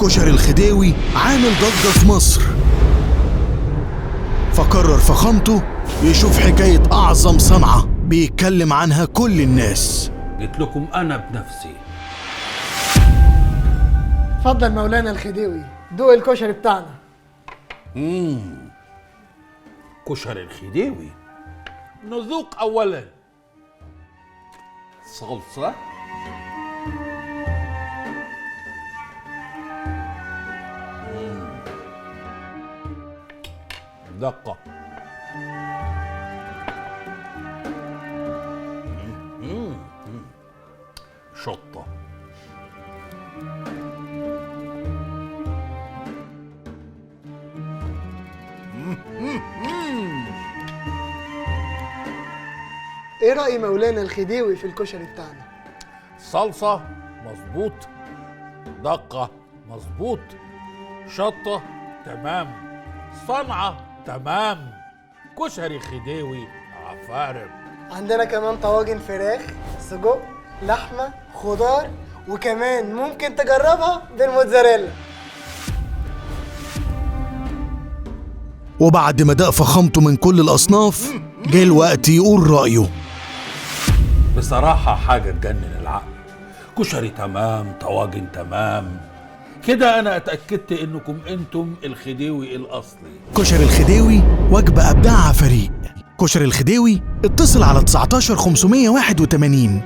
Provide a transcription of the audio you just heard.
كشري الخديوي عامل ضجة في مصر، فقرر فخامته يشوف حكاية أعظم صنعة بيتكلم عنها كل الناس. قلت لكم أنا بنفسي. اتفضل مولانا الخديوي، دوق الكشري بتاعنا. كشري الخديوي، نذوق أولا. صلصة، دقة، شطة، ايه رأي مولانا الخديوي في الكشري بتاعنا؟ صلصة مظبوط، دقة مظبوط، شطة تمام، صنعة تمام، كشري خديوي عفارم. عندنا كمان طواجن فراخ، سجق، لحمة، خضار، وكمان ممكن تجربها بالموتزاريلا. وبعد ما داق فخامته من كل الأصناف جه الوقت يقول رأيه. بصراحة حاجة تجنن العقل، كشري تمام، طواجن تمام، كده أنا اتأكدت إنكم أنتم الخديوي الأصلي. كشري الخديوي وجبة أبدعها فريق. كشري الخديوي اتصل على 19 581